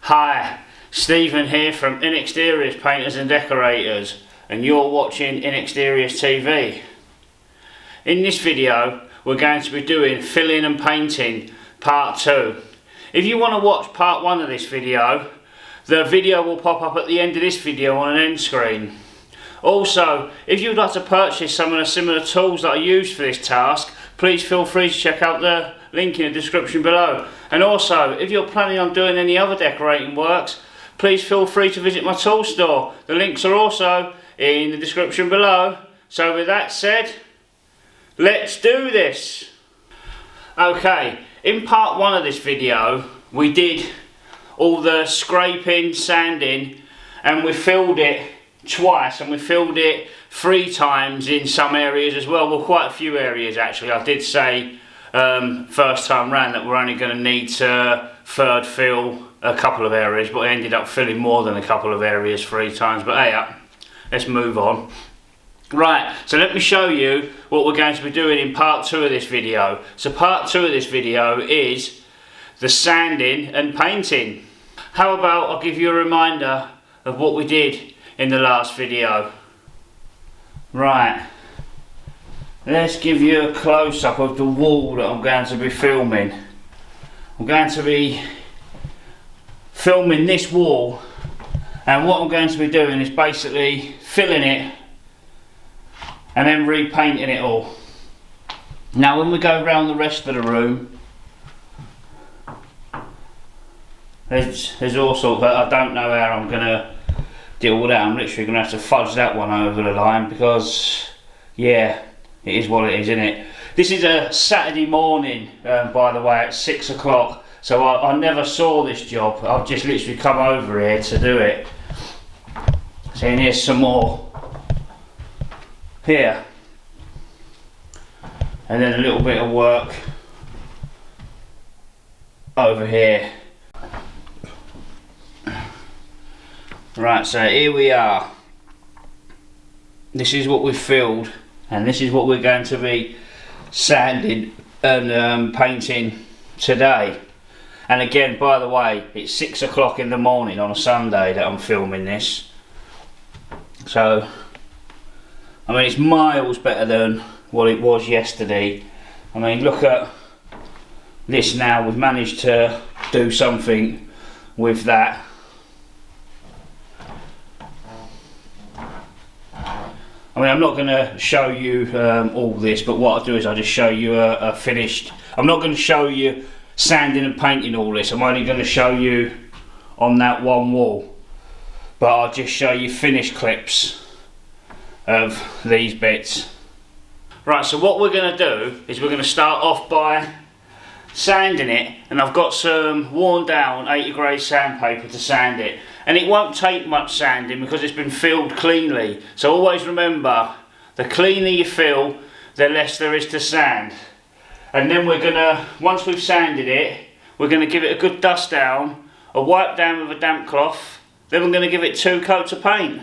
Hi, Stephen here from INEXTERIORS, Painters and Decorators, and you're watching INEXTERIORS TV. In this video we're going to be doing filling and painting part 2. If you want to watch part 1 of this video, the video will pop up at the end of this video on an end screen. Also, if you would like to purchase some of the similar tools that I use for this task, please feel free to check out the link in the description below. And also, if you're planning on doing any other decorating works, please feel free to visit my tool store. The links are also in the description below. So with that said, let's do this. Okay, in part 1 of this video we did all the scraping, sanding, and we filled it twice, and we filled it 3 times in some areas as well. Well, quite a few areas actually. I did say first time round that we're only going to need to third fill a couple of areas, but I ended up filling more than a couple of areas 3 times. But hey, let's move on. Right, so let me show you what we're going to be doing in part 2 of this video. So part 2 of this video is the sanding and painting. How about I'll give you a reminder of what we did in the last video. Right, let's give you a close-up of the wall that I'm going to be filming. I'm going to be filming this wall, and what I'm going to be doing is basically filling it and then repainting it all. Now when we go around the rest of the room, there's all sorts of, I don't know how I'm going to deal with that. I'm literally going to have to fudge that one over the line because, yeah, it is what it is, isn't it? This is a Saturday morning, by the way, at 6 o'clock. So I never saw this job. I've just literally come over here to do it. So here's some more. Here. And then a little bit of work over here. Right, so here we are. This is what we've filled, and this is what we're going to be sanding and painting today. And again, by the way, it's 6 o'clock in the morning on a Sunday that I'm filming this. So, I mean, it's miles better than what it was yesterday. I mean, look at this now. We've managed to do something with that. I mean, I'm not going to show you all this, but what I'll do is I'll just show you a finished. I'm not going to show you sanding and painting all this. I'm only going to show you on that one wall, but I'll just show you finished clips of these bits. Right, so what we're going to do is we're going to start off by sanding it, and I've got some worn down 80 grade sandpaper to sand it, and it won't take much sanding because it's been filled cleanly. So always remember, the cleaner you fill, the less there is to sand. And then we're gonna, once we've sanded it, we're gonna give it a good dust down, a wipe down with a damp cloth, then we're gonna give it 2 coats of paint.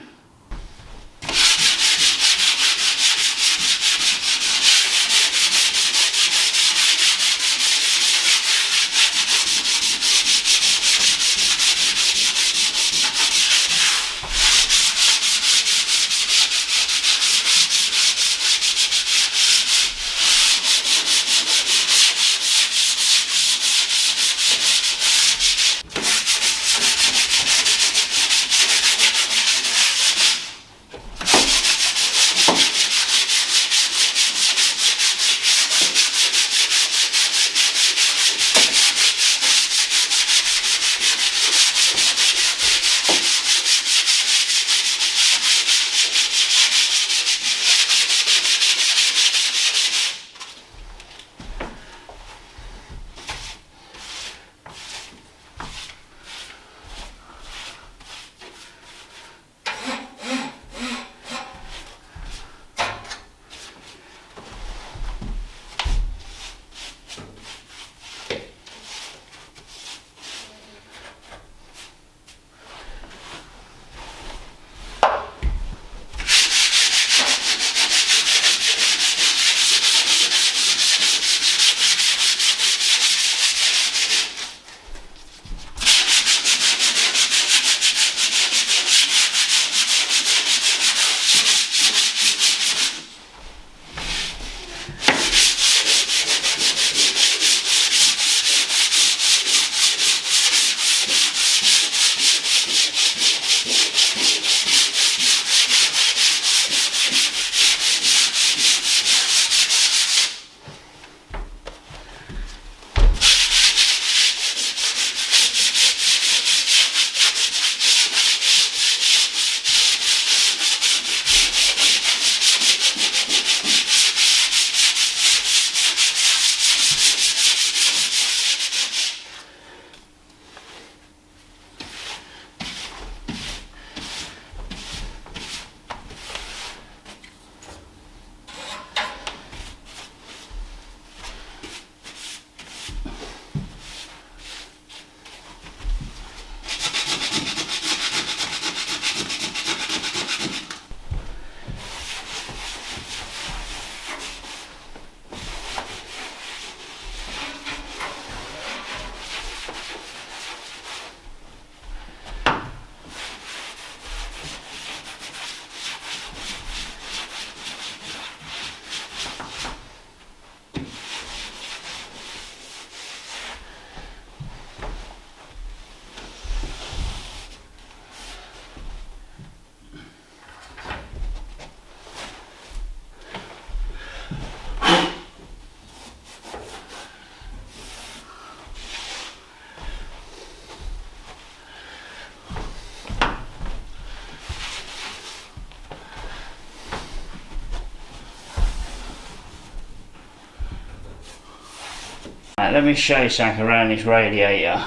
Right, let me show you something around this radiator.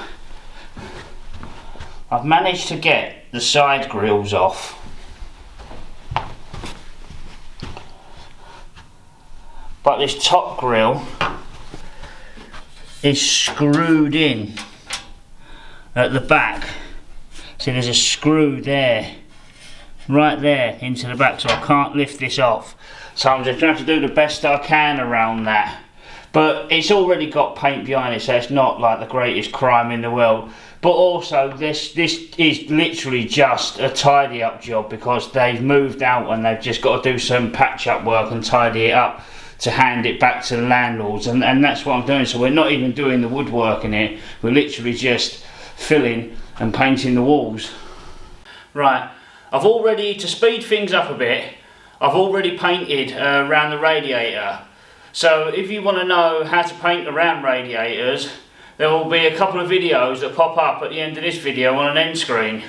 I've managed to get the side grills off. But this top grill is screwed in at the back. So there's a screw there, right there into the back, so I can't lift this off. So I'm just going to have to do the best I can around that. But it's already got paint behind it, so it's not like the greatest crime in the world. But also this is literally just a tidy up job, because they've moved out and they've just got to do some patch up work and tidy it up to hand it back to the landlords, and that's what I'm doing. So we're not even doing the woodwork in it, we're literally just filling and painting the walls. Right, I've already, to speed things up a bit, I've already painted around the radiator. So if you want to know how to paint around radiators, there will be a couple of videos that pop up at the end of this video on an end screen.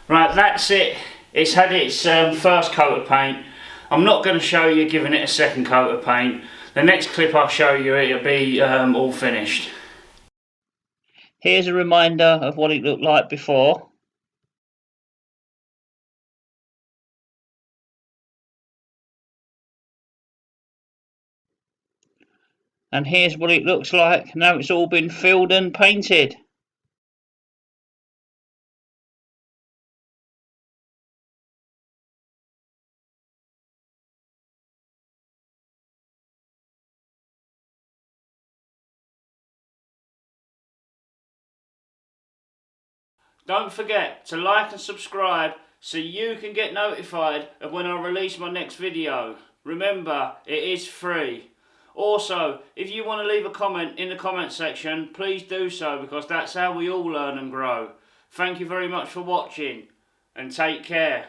Right, that's it. It's had its first coat of paint. I'm not going to show you giving it a second coat of paint. The next clip I'll show you, it'll be all finished. Here's a reminder of what it looked like before. And here's what it looks like now it's all been filled and painted. Don't forget to like and subscribe so you can get notified of when I release my next video. Remember, it is free. Also, if you want to leave a comment in the comment section, please do so, because that's how we all learn and grow. Thank you very much for watching, and take care.